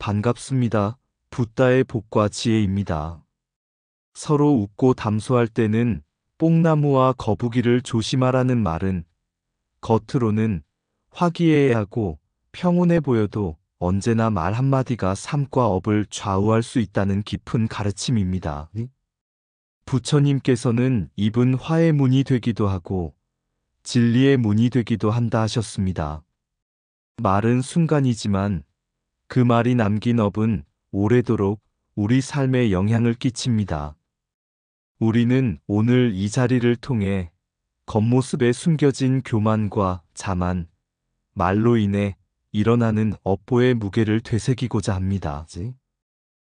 반갑습니다. 붓다의 복과 지혜입니다. 서로 웃고 담소할 때는 뽕나무와 거북이를 조심하라는 말은 겉으로는 화기애애하고 평온해 보여도 언제나 말 한마디가 삶과 업을 좌우할 수 있다는 깊은 가르침입니다. 부처님께서는 입은 화의 문이 되기도 하고 진리의 문이 되기도 한다 하셨습니다. 말은 순간이지만 그 말이 남긴 업은 오래도록 우리 삶에 영향을 끼칩니다. 우리는 오늘 이 자리를 통해 겉모습에 숨겨진 교만과 자만, 말로 인해 일어나는 업보의 무게를 되새기고자 합니다.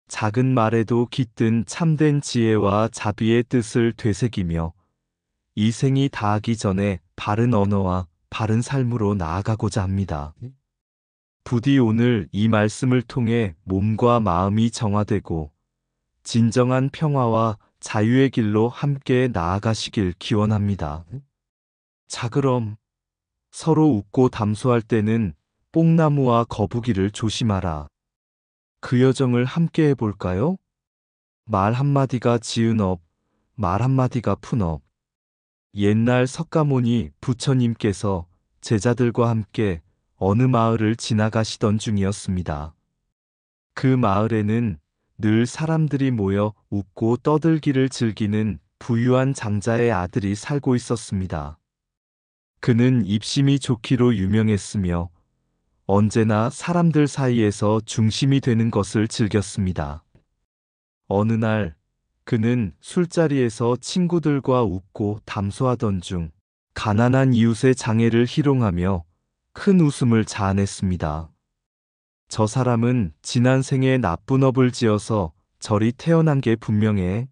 작은 말에도 깃든 참된 지혜와 자비의 뜻을 되새기며 이 생이 다하기 전에 바른 언어와 바른 삶으로 나아가고자 합니다. 부디 오늘 이 말씀을 통해 몸과 마음이 정화되고 진정한 평화와 자유의 길로 함께 나아가시길 기원합니다. 자, 그럼 서로 웃고 담소할 때는 뽕나무와 거북이를 조심하라. 그 여정을 함께 해볼까요? 말 한마디가 지은 업, 말 한마디가 푼 업. 옛날 석가모니 부처님께서 제자들과 함께 어느 마을을 지나가시던 중이었습니다. 그 마을에는 늘 사람들이 모여 웃고 떠들기를 즐기는 부유한 장자의 아들이 살고 있었습니다. 그는 입심이 좋기로 유명했으며 언제나 사람들 사이에서 중심이 되는 것을 즐겼습니다. 어느 날 그는 술자리에서 친구들과 웃고 담소하던 중 가난한 이웃의 장애를 희롱하며 큰 웃음을 자아냈습니다. 저 사람은 지난 생에 나쁜 업을 지어서 저리 태어난 게 분명해.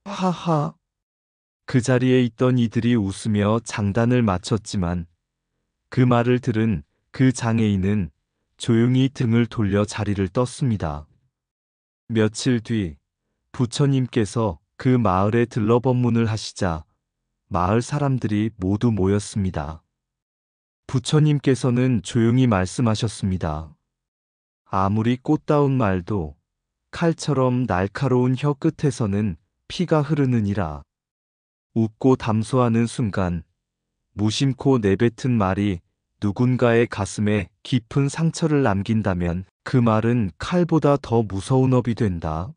하하. 그 자리에 있던 이들이 웃으며 장단을 마쳤지만 그 말을 들은 그 장애인은 조용히 등을 돌려 자리를 떴습니다. 며칠 뒤 부처님께서 그 마을에 들러 법문을 하시자 마을 사람들이 모두 모였습니다. 부처님께서는 조용히 말씀하셨습니다. 아무리 꽃다운 말도 칼처럼 날카로운 혀 끝에서는 피가 흐르느니라. 웃고 담소하는 순간 무심코 내뱉은 말이 누군가의 가슴에 깊은 상처를 남긴다면 그 말은 칼보다 더 무서운 업이 된다.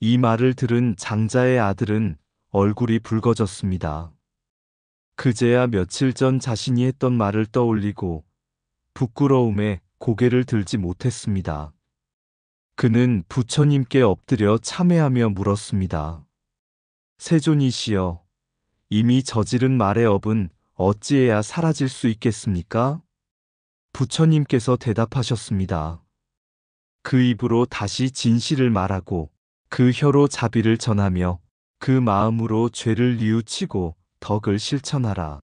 이 말을 들은 장자의 아들은 얼굴이 붉어졌습니다. 그제야 며칠 전 자신이 했던 말을 떠올리고 부끄러움에 고개를 들지 못했습니다. 그는 부처님께 엎드려 참회하며 물었습니다. 세존이시여, 이미 저지른 말의 업은 어찌해야 사라질 수 있겠습니까? 부처님께서 대답하셨습니다. 그 입으로 다시 진실을 말하고 그 혀로 자비를 전하며 그 마음으로 죄를 뉘우치고 덕을 실천하라.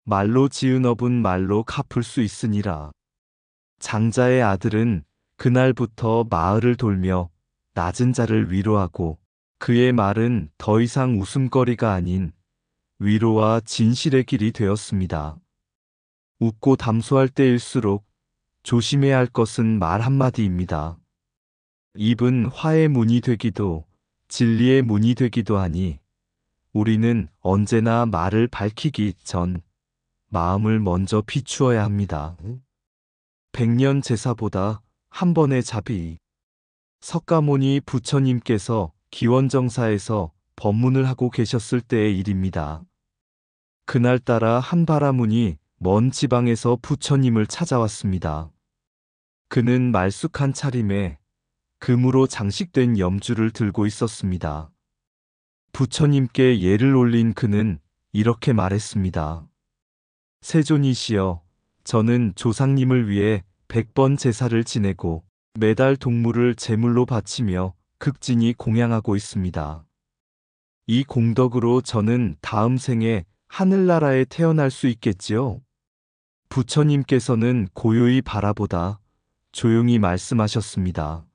말로 지은 업은 말로 갚을 수 있으니라. 장자의 아들은 그날부터 마을을 돌며 낮은 자를 위로하고 그의 말은 더 이상 웃음거리가 아닌 위로와 진실의 길이 되었습니다. 웃고 담소할 때일수록 조심해야 할 것은 말 한마디입니다. 입은 화의 문이 되기도 진리의 문이 되기도 하니 우리는 언제나 말을 밝히기 전 마음을 먼저 비추어야 합니다. 100년 제사보다 한 번의 자비. 석가모니 부처님께서 기원정사에서 법문을 하고 계셨을 때의 일입니다. 그날따라 한 바라문이 먼 지방에서 부처님을 찾아왔습니다. 그는 말쑥한 차림에 금으로 장식된 염주를 들고 있었습니다. 부처님께 예를 올린 그는 이렇게 말했습니다. 세존이시여, 저는 조상님을 위해 100번 제사를 지내고 매달 동물을 제물로 바치며 극진히 공양하고 있습니다. 이 공덕으로 저는 다음 생에 하늘나라에 태어날 수 있겠지요? 부처님께서는 고요히 바라보다 조용히 말씀하셨습니다.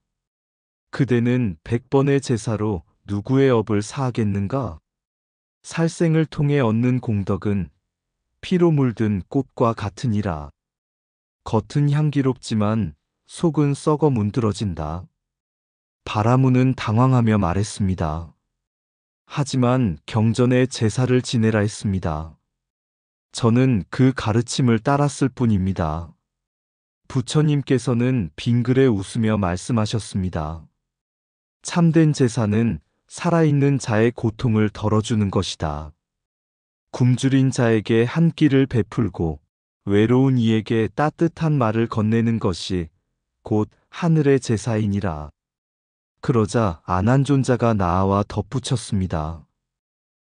그대는 100번의 제사로 누구의 업을 사하겠는가? 살생을 통해 얻는 공덕은 피로 물든 꽃과 같으니라. 겉은 향기롭지만 속은 썩어 문드러진다. 바라문은 당황하며 말했습니다. 하지만 경전에 제사를 지내라 했습니다. 저는 그 가르침을 따랐을 뿐입니다. 부처님께서는 빙그레 웃으며 말씀하셨습니다. 참된 제사는 살아있는 자의 고통을 덜어주는 것이다. 굶주린 자에게 한 끼를 베풀고 외로운 이에게 따뜻한 말을 건네는 것이 곧 하늘의 제사이니라. 그러자 아난존자가 나아와 덧붙였습니다.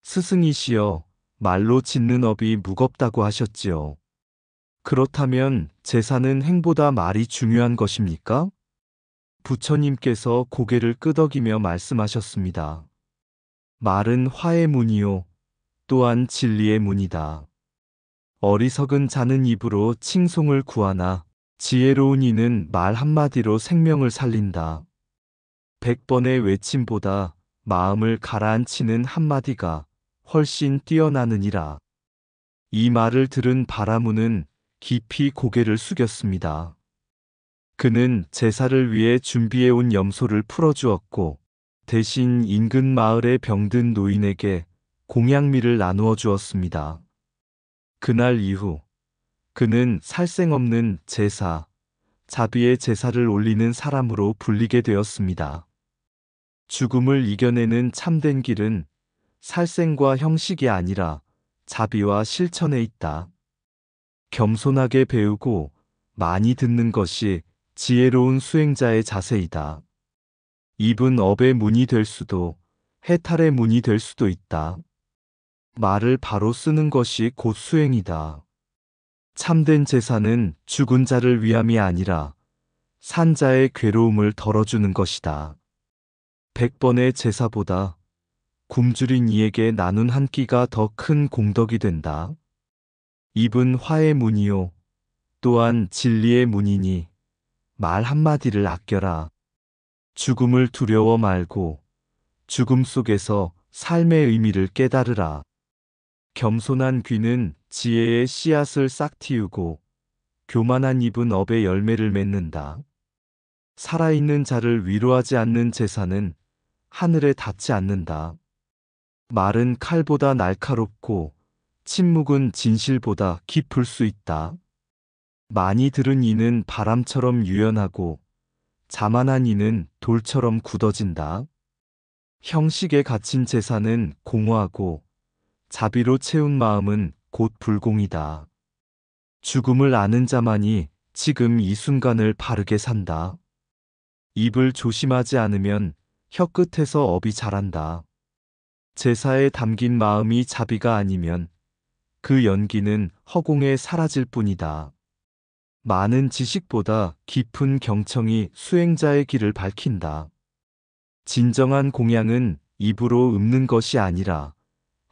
스승이시여, 말로 짓는 업이 무겁다고 하셨지요. 그렇다면 제사는 행보다 말이 중요한 것입니까? 부처님께서 고개를 끄덕이며 말씀하셨습니다. 말은 화의 문이요, 또한 진리의 문이다. 어리석은 자는 입으로 칭송을 구하나 지혜로운 이는 말 한마디로 생명을 살린다. 100번의 외침보다 마음을 가라앉히는 한마디가 훨씬 뛰어나느니라. 이 말을 들은 바라문은 깊이 고개를 숙였습니다. 그는 제사를 위해 준비해온 염소를 풀어주었고 대신 인근 마을의 병든 노인에게 공양미를 나누어 주었습니다. 그날 이후 그는 살생없는 제사, 자비의 제사를 올리는 사람으로 불리게 되었습니다. 죽음을 이겨내는 참된 길은 살생과 형식이 아니라 자비와 실천에 있다. 겸손하게 배우고 많이 듣는 것이 지혜로운 수행자의 자세이다. 입은 업의 문이 될 수도 해탈의 문이 될 수도 있다. 말을 바로 쓰는 것이 곧 수행이다. 참된 제사는 죽은 자를 위함이 아니라 산 자의 괴로움을 덜어주는 것이다. 100번의 제사보다 굶주린 이에게 나눈 한 끼가 더 큰 공덕이 된다. 입은 화의 문이요, 또한 진리의 문이니 말 한마디를 아껴라. 죽음을 두려워 말고 죽음 속에서 삶의 의미를 깨달으라. 겸손한 귀는 지혜의 씨앗을 싹 틔우고 교만한 입은 업의 열매를 맺는다. 살아있는 자를 위로하지 않는 제사는 하늘에 닿지 않는다. 말은 칼보다 날카롭고 침묵은 진실보다 깊을 수 있다. 많이 들은 이는 바람처럼 유연하고 자만한 이는 돌처럼 굳어진다. 형식에 갇힌 제사는 공허하고 자비로 채운 마음은 곧 불공이다. 죽음을 아는 자만이 지금 이 순간을 바르게 산다. 입을 조심하지 않으면 혀끝에서 업이 자란다. 제사에 담긴 마음이 자비가 아니면 그 연기는 허공에 사라질 뿐이다. 많은 지식보다 깊은 경청이 수행자의 길을 밝힌다. 진정한 공양은 입으로 읊는 것이 아니라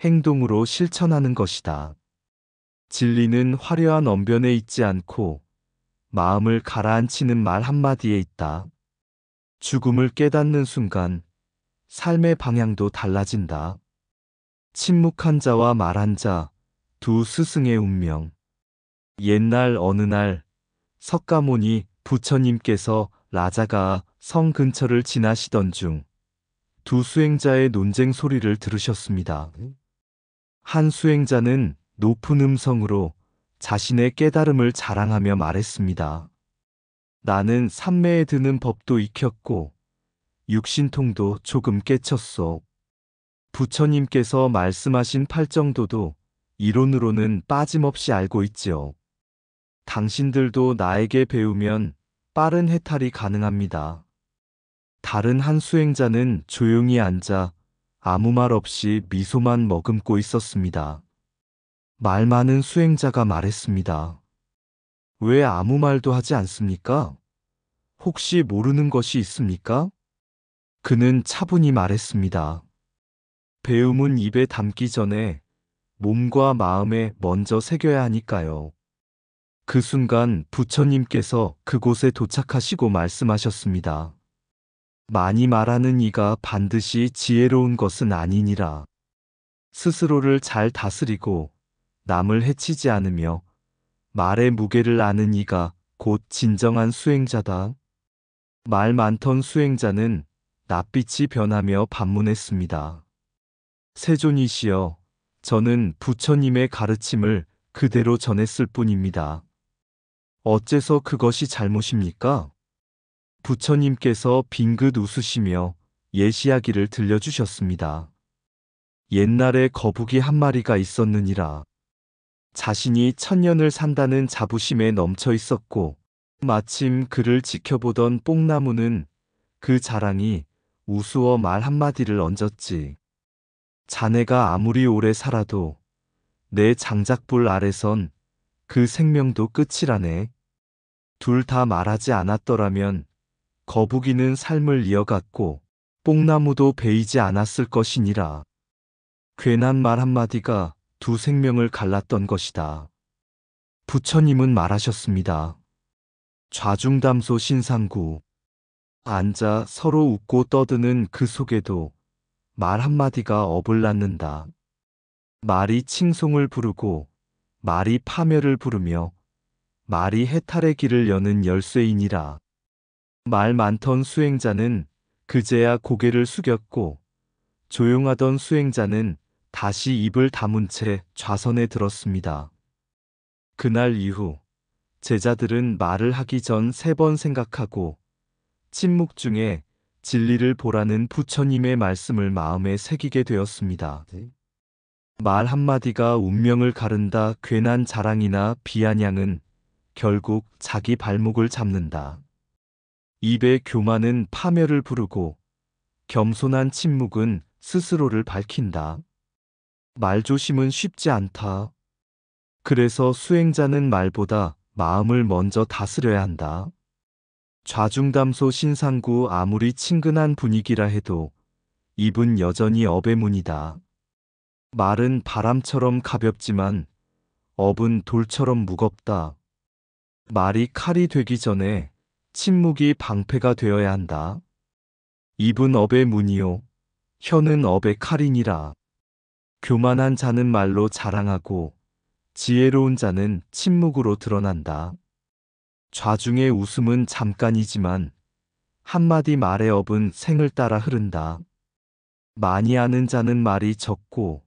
행동으로 실천하는 것이다. 진리는 화려한 언변에 있지 않고 마음을 가라앉히는 말 한마디에 있다. 죽음을 깨닫는 순간 삶의 방향도 달라진다. 침묵한 자와 말한 자, 두 스승의 운명. 옛날 어느 날 석가모니 부처님께서 라자가 성 근처를 지나시던 중 두 수행자의 논쟁 소리를 들으셨습니다. 한 수행자는 높은 음성으로 자신의 깨달음을 자랑하며 말했습니다. 나는 삼매에 드는 법도 익혔고 육신통도 조금 깨쳤소. 부처님께서 말씀하신 팔정도도 이론으로는 빠짐없이 알고 있지요. 당신들도 나에게 배우면 빠른 해탈이 가능합니다. 다른 한 수행자는 조용히 앉아 아무 말 없이 미소만 머금고 있었습니다. 말 많은 수행자가 말했습니다. 왜 아무 말도 하지 않습니까? 혹시 모르는 것이 있습니까? 그는 차분히 말했습니다. 배움은 입에 담기 전에 몸과 마음에 먼저 새겨야 하니까요. 그 순간 부처님께서 그곳에 도착하시고 말씀하셨습니다. 많이 말하는 이가 반드시 지혜로운 것은 아니니라. 스스로를 잘 다스리고 남을 해치지 않으며 말의 무게를 아는 이가 곧 진정한 수행자다. 말 많던 수행자는 낯빛이 변하며 반문했습니다. 세존이시여, 저는 부처님의 가르침을 그대로 전했을 뿐입니다. 어째서 그것이 잘못입니까? 부처님께서 빙긋 웃으시며 예시하기를 들려주셨습니다. 옛날에 거북이 한 마리가 있었느니라. 자신이 천년을 산다는 자부심에 넘쳐 있었고, 마침 그를 지켜보던 뽕나무는 그 자랑이 우스워 말 한마디를 얹었지. 자네가 아무리 오래 살아도 내 장작불 아래선 그 생명도 끝이라네. 둘 다 말하지 않았더라면 거북이는 삶을 이어갔고 뽕나무도 베이지 않았을 것이니라. 괜한 말 한마디가 두 생명을 갈랐던 것이다. 부처님은 말하셨습니다. 좌중담소 신상구. 앉아 서로 웃고 떠드는 그 속에도 말 한마디가 업을 낳는다. 말이 칭송을 부르고 말이 파멸을 부르며 말이 해탈의 길을 여는 열쇠이니라. 말 많던 수행자는 그제야 고개를 숙였고 조용하던 수행자는 다시 입을 다문 채 좌선에 들었습니다. 그날 이후 제자들은 말을 하기 전 3번 생각하고 침묵 중에 진리를 보라는 부처님의 말씀을 마음에 새기게 되었습니다. 말 한마디가 운명을 가른다. 괜한 자랑이나 비아냥은 결국 자기 발목을 잡는다. 입의 교만은 파멸을 부르고 겸손한 침묵은 스스로를 밝힌다. 말조심은 쉽지 않다. 그래서 수행자는 말보다 마음을 먼저 다스려야 한다. 좌중담소 신상구. 아무리 친근한 분위기라 해도 입은 여전히 업의 문이다. 말은 바람처럼 가볍지만 업은 돌처럼 무겁다. 말이 칼이 되기 전에 침묵이 방패가 되어야 한다. 입은 업의 문이요, 혀는 업의 칼이니라. 교만한 자는 말로 자랑하고 지혜로운 자는 침묵으로 드러난다. 좌중의 웃음은 잠깐이지만 한마디 말의 업은 생을 따라 흐른다. 많이 아는 자는 말이 적고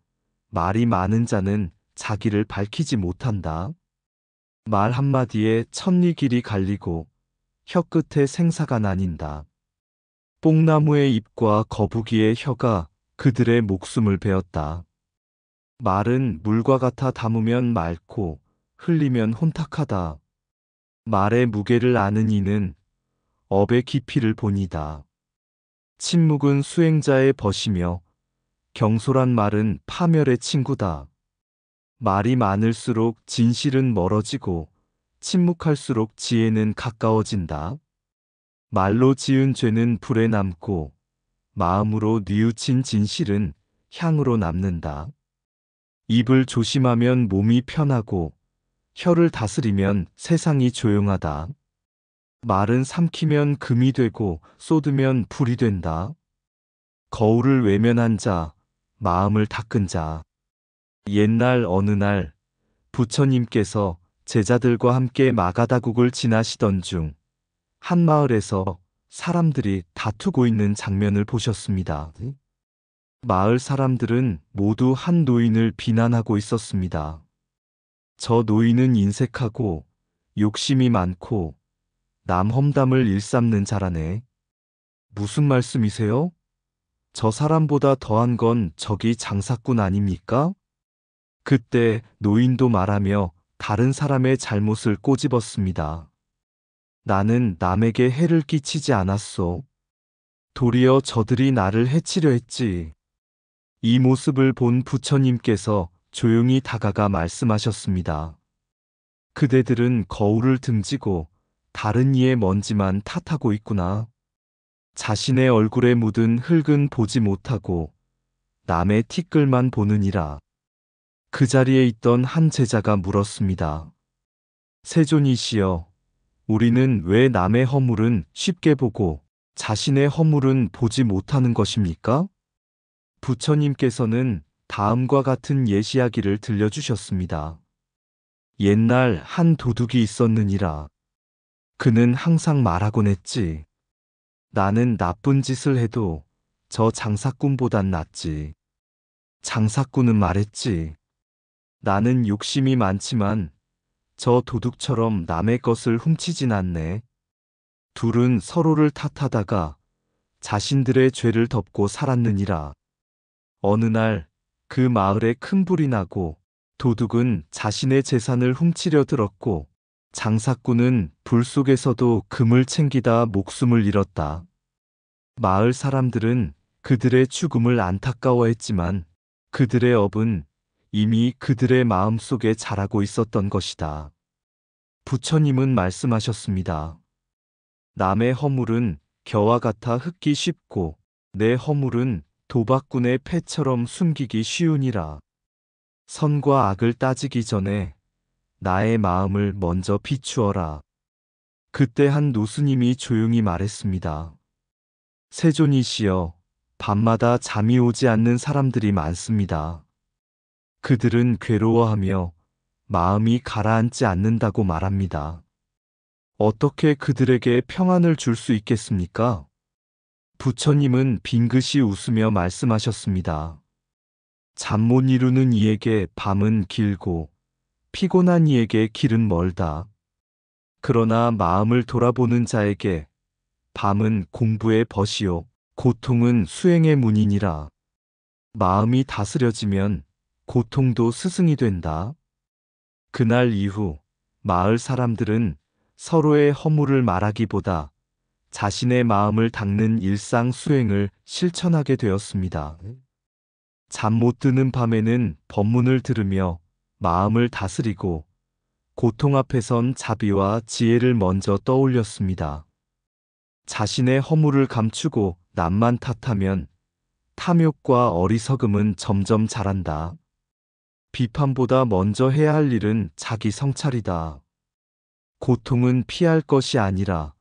말이 많은 자는 자기를 밝히지 못한다. 말 한마디에 천리 길이 갈리고 혀 끝에 생사가 나뉜다. 뽕나무의 입과 거북이의 혀가 그들의 목숨을 베었다. 말은 물과 같아 담으면 맑고 흘리면 혼탁하다. 말의 무게를 아는 이는 업의 깊이를 보니다. 침묵은 수행자의 벗이며 경솔한 말은 파멸의 친구다. 말이 많을수록 진실은 멀어지고 침묵할수록 지혜는 가까워진다. 말로 지은 죄는 불에 남고 마음으로 뉘우친 진실은 향으로 남는다. 입을 조심하면 몸이 편하고 혀를 다스리면 세상이 조용하다. 말은 삼키면 금이 되고 쏟으면 불이 된다. 거울을 외면한 자, 마음을 닦은 자. 옛날 어느 날 부처님께서 제자들과 함께 마가다국을 지나시던 중 한 마을에서 사람들이 다투고 있는 장면을 보셨습니다. 마을 사람들은 모두 한 노인을 비난하고 있었습니다. 저 노인은 인색하고 욕심이 많고 남 험담을 일삼는 자라네. 무슨 말씀이세요? 저 사람보다 더한 건 저기 장사꾼 아닙니까? 그때 노인도 말하며 다른 사람의 잘못을 꼬집었습니다. 나는 남에게 해를 끼치지 않았소. 도리어 저들이 나를 해치려 했지. 이 모습을 본 부처님께서 조용히 다가가 말씀하셨습니다. 그대들은 거울을 등지고 다른 이의 먼지만 탓하고 있구나. 자신의 얼굴에 묻은 흙은 보지 못하고 남의 티끌만 보느니라. 그 자리에 있던 한 제자가 물었습니다. 세존이시여, 우리는 왜 남의 허물은 쉽게 보고 자신의 허물은 보지 못하는 것입니까? 부처님께서는 다음과 같은 예시하기를 들려주셨습니다. 옛날 한 도둑이 있었느니라. 그는 항상 말하곤 했지. 나는 나쁜 짓을 해도 저 장사꾼보단 낫지. 장사꾼은 말했지. 나는 욕심이 많지만 저 도둑처럼 남의 것을 훔치진 않네. 둘은 서로를 탓하다가 자신들의 죄를 덮고 살았느니라. 어느 날 그 마을에 큰 불이 나고 도둑은 자신의 재산을 훔치려 들었고 장사꾼은 불 속에서도 금을 챙기다 목숨을 잃었다. 마을 사람들은 그들의 죽음을 안타까워했지만 그들의 업은 이미 그들의 마음속에 자라고 있었던 것이다. 부처님은 말씀하셨습니다. 남의 허물은 겨와 같아 흙기 쉽고 내 허물은 도박꾼의 패처럼 숨기기 쉬우니라. 선과 악을 따지기 전에 나의 마음을 먼저 비추어라. 그때 한 노스님이 조용히 말했습니다. 세존이시여, 밤마다 잠이 오지 않는 사람들이 많습니다. 그들은 괴로워하며 마음이 가라앉지 않는다고 말합니다. 어떻게 그들에게 평안을 줄 수 있겠습니까? 부처님은 빙긋이 웃으며 말씀하셨습니다. 잠 못 이루는 이에게 밤은 길고 피곤한 이에게 길은 멀다. 그러나 마음을 돌아보는 자에게 밤은 공부의 벗이요 고통은 수행의 문이니라. 마음이 다스려지면 고통도 스승이 된다. 그날 이후 마을 사람들은 서로의 허물을 말하기보다 자신의 마음을 닦는 일상 수행을 실천하게 되었습니다. 잠 못 드는 밤에는 법문을 들으며 마음을 다스리고 고통 앞에선 자비와 지혜를 먼저 떠올렸습니다. 자신의 허물을 감추고 남만 탓하면 탐욕과 어리석음은 점점 자란다. 비판보다 먼저 해야 할 일은 자기 성찰이다. 고통은 피할 것이 아니라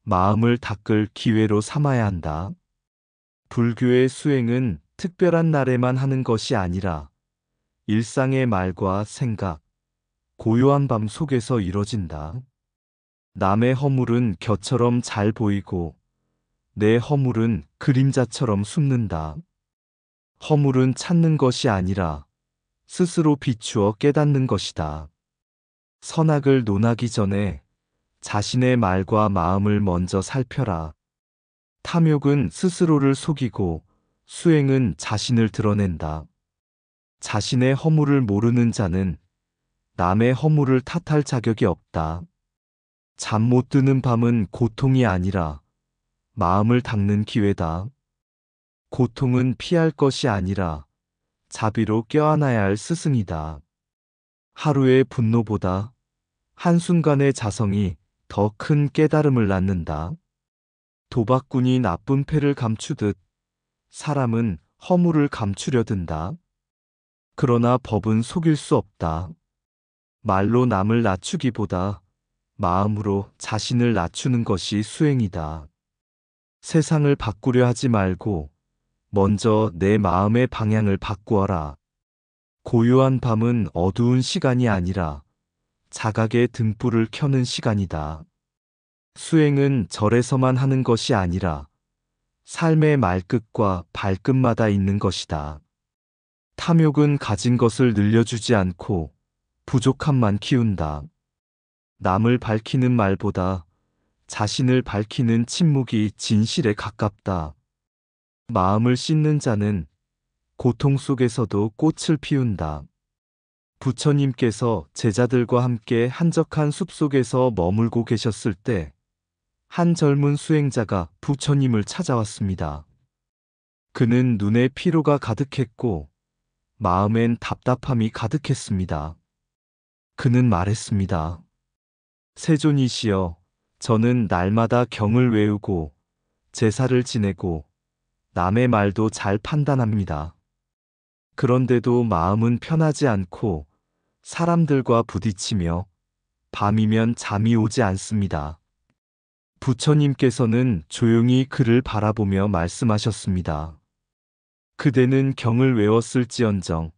마음을 닦을 기회로 삼아야 한다. 불교의 수행은 특별한 날에만 하는 것이 아니라 일상의 말과 생각, 고요한 밤 속에서 이뤄진다. 남의 허물은 겨처럼 잘 보이고 내 허물은 그림자처럼 숨는다. 허물은 찾는 것이 아니라 스스로 비추어 깨닫는 것이다. 선악을 논하기 전에 자신의 말과 마음을 먼저 살펴라. 탐욕은 스스로를 속이고 수행은 자신을 드러낸다. 자신의 허물을 모르는 자는 남의 허물을 탓할 자격이 없다. 잠 못 드는 밤은 고통이 아니라 마음을 닦는 기회다. 고통은 피할 것이 아니라 자비로 껴안아야 할 스승이다. 하루의 분노보다 한순간의 자성이 더 큰 깨달음을 낳는다. 도박꾼이 나쁜 패를 감추듯 사람은 허물을 감추려 든다. 그러나 법은 속일 수 없다. 말로 남을 낮추기보다 마음으로 자신을 낮추는 것이 수행이다. 세상을 바꾸려 하지 말고 먼저 내 마음의 방향을 바꾸어라. 고요한 밤은 어두운 시간이 아니라 자각의 등불을 켜는 시간이다. 수행은 절에서만 하는 것이 아니라 삶의 말끝과 발끝마다 있는 것이다. 탐욕은 가진 것을 늘려주지 않고 부족함만 키운다. 남을 밝히는 말보다 자신을 밝히는 침묵이 진실에 가깝다. 마음을 씻는 자는 고통 속에서도 꽃을 피운다. 부처님께서 제자들과 함께 한적한 숲속에서 머물고 계셨을 때 한 젊은 수행자가 부처님을 찾아왔습니다. 그는 눈에 피로가 가득했고 마음엔 답답함이 가득했습니다. 그는 말했습니다. 세존이시여, 저는 날마다 경을 외우고 제사를 지내고 남의 말도 잘 판단합니다. 그런데도 마음은 편하지 않고 사람들과 부딪히며 밤이면 잠이 오지 않습니다. 부처님께서는 조용히 그를 바라보며 말씀하셨습니다. 그대는 경을 외웠을지언정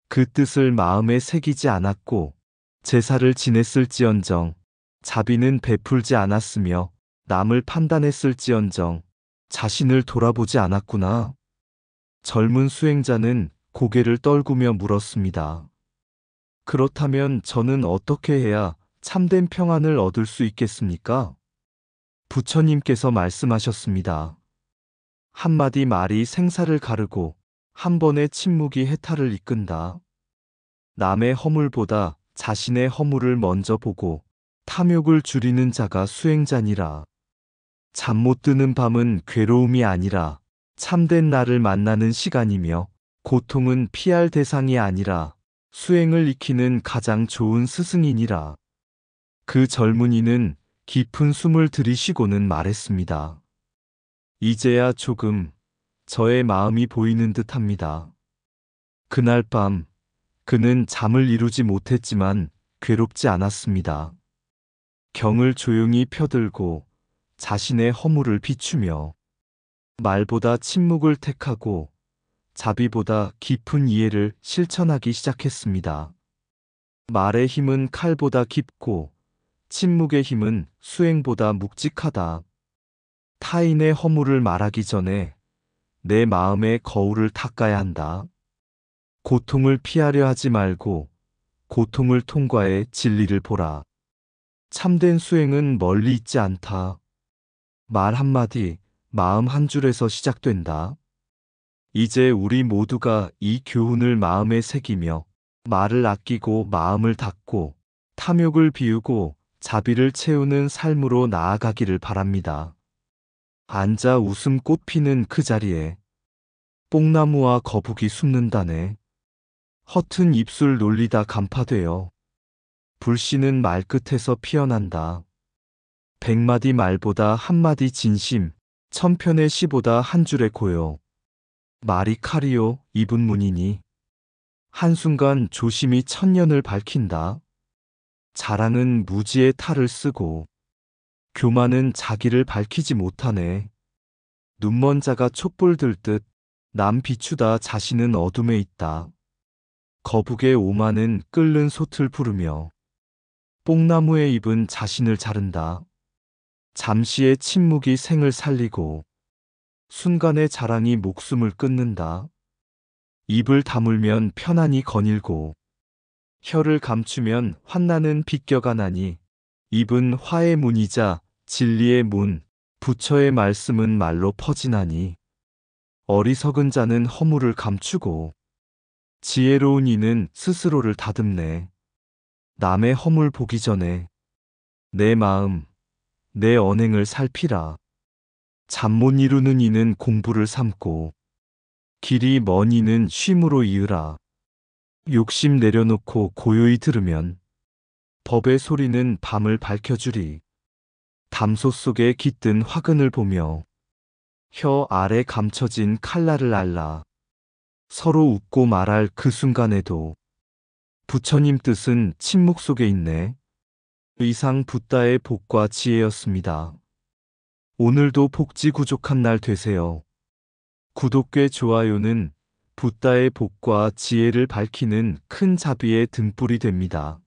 그 뜻을 마음에 새기지 않았고 제사를 지냈을지언정 자비는 베풀지 않았으며 남을 판단했을지언정 자신을 돌아보지 않았구나. 젊은 수행자는 고개를 떨구며 물었습니다. 그렇다면 저는 어떻게 해야 참된 평안을 얻을 수 있겠습니까? 부처님께서 말씀하셨습니다. 한마디 말이 생사를 가르고 한 번의 침묵이 해탈을 이끈다. 남의 허물보다 자신의 허물을 먼저 보고 탐욕을 줄이는 자가 수행자니라. 잠 못 드는 밤은 괴로움이 아니라 참된 나를 만나는 시간이며 고통은 피할 대상이 아니라 수행을 익히는 가장 좋은 스승이니라. 그 젊은이는 깊은 숨을 들이쉬고는 말했습니다. 이제야 조금 저의 마음이 보이는 듯합니다. 그날 밤 그는 잠을 이루지 못했지만 괴롭지 않았습니다. 경을 조용히 펴들고 자신의 허물을 비추며 말보다 침묵을 택하고 자비보다 깊은 이해를 실천하기 시작했습니다. 말의 힘은 칼보다 깊고 침묵의 힘은 수행보다 묵직하다. 타인의 허물을 말하기 전에 내 마음의 거울을 닦아야 한다. 고통을 피하려 하지 말고 고통을 통과해 진리를 보라. 참된 수행은 멀리 있지 않다. 말 한마디, 마음 한 줄에서 시작된다. 이제 우리 모두가 이 교훈을 마음에 새기며 말을 아끼고 마음을 닫고 탐욕을 비우고 자비를 채우는 삶으로 나아가기를 바랍니다. 앉아 웃음 꽃 피는 그 자리에 뽕나무와 거북이 숨는다네. 허튼 입술 놀리다 간파되어 불씨는 말끝에서 피어난다. 100마디 말보다 한마디 진심, 1000편의 시보다 한 줄의 고요. 말이 칼이요, 입은 문이니 한순간 조심히 천년을 밝힌다. 자랑은 무지의 탈을 쓰고 교만은 자기를 밝히지 못하네. 눈먼 자가 촛불 들듯 남 비추다 자신은 어둠에 있다. 거북의 오만은 끓는 솥을 부르며 뽕나무의 잎은 자신을 자른다. 잠시의 침묵이 생을 살리고 순간의 자랑이 목숨을 끊는다. 입을 다물면 편안히 거닐고 혀를 감추면 환난은 비껴가나니 입은 화의 문이자 진리의 문, 부처의 말씀은 말로 퍼지나니 어리석은 자는 허물을 감추고 지혜로운 이는 스스로를 다듬네. 남의 허물 보기 전에 내 마음, 내 언행을 살피라. 잠 못 이루는 이는 공부를 삼고 길이 먼 이는 쉼으로 이으라. 욕심 내려놓고 고요히 들으면 법의 소리는 밤을 밝혀주리. 담소 속에 깃든 화근을 보며 혀 아래 감춰진 칼날을 알라. 서로 웃고 말할 그 순간에도 부처님 뜻은 침묵 속에 있네. 의상 붓다의 복과 지혜였습니다. 오늘도 복지 구족한 날 되세요. 구독과 좋아요는 붓다의 복과 지혜를 밝히는 큰 자비의 등불이 됩니다.